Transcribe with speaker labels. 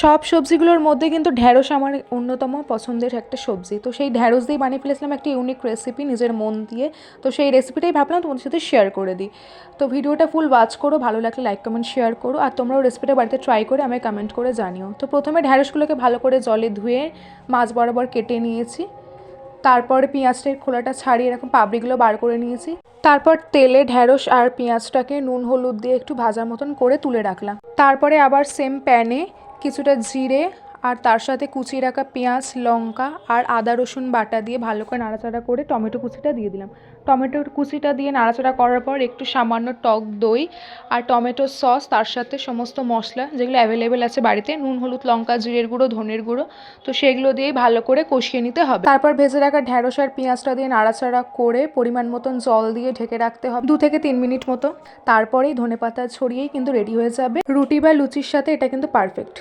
Speaker 1: সব সবজিগুলোর মধ্যে কিন্তু ঢ্যাঁড়স আমার অন্যতম পছন্দের একটা সবজি। তো সেই ঢ্যাঁড়স দিয়েই বানিয়ে ফেলেছিলাম একটা ইউনিক রেসিপি নিজের মন দিয়ে। তো সেই রেসিপিটাই ভাবলাম তোমাদের সাথে শেয়ার করে দিই। তো ভিডিওটা ফুল ওয়াচ করো, ভালো লাগলে লাইক কমেন্ট শেয়ার করো, আর তোমরাও রেসিপিটা বাড়িতে ট্রাই করে আমায় কমেন্ট করে জানিও। তো প্রথমে ঢ্যাঁড়সগুলোকে ভালো করে জলে ধুয়ে মাছ বরাবর কেটে নিয়েছি। তারপরে পেঁয়াজটার খোলাটা ছাড়িয়ে এরকম পাপড়িগুলো বার করে নিয়েছি। তারপর তেলে ঢ্যাঁড়স আর পেঁয়াজটাকে নুন হলুদ দিয়ে একটু ভাজা মতন করে তুলে রাখলাম। তারপরে আবার সেম প্যানে কিছুটা জিরে আর তার সাথে কুচিয়ে রাখা পেঁয়াজ, লঙ্কা আর আদা রসুন বাটা দিয়ে ভালো করে নাড়াচাড়া করে টমেটো কুচিটা দিয়ে দিলাম। টমেটো কুচিটা দিয়ে নাড়াচাড়া করার পর একটু সামান্য টক দই আর টমেটো সস, তার সাথে সমস্ত মশলা যেগুলো অ্যাভেলেবেল আছে বাড়িতে, নুন হলুদ লঙ্কা জিরের গুঁড়ো ধনের গুঁড়ো, তো সেগুলো দিয়ে ভালো করে কষিয়ে নিতে হবে। তারপর ভেজে রাখা ঢ্যাঁড়স আর পেঁয়াজটা দিয়ে নাড়াচাড়া করে পরিমাণ মতন জল দিয়ে ঢেকে রাখতে হবে 2 থেকে 3 মিনিট মতো। তারপরেই ধনেপাতা ছড়িয়েই কিন্তু রেডি হয়ে যাবে। রুটি বা লুচির সাথে এটা কিন্তু পারফেক্ট।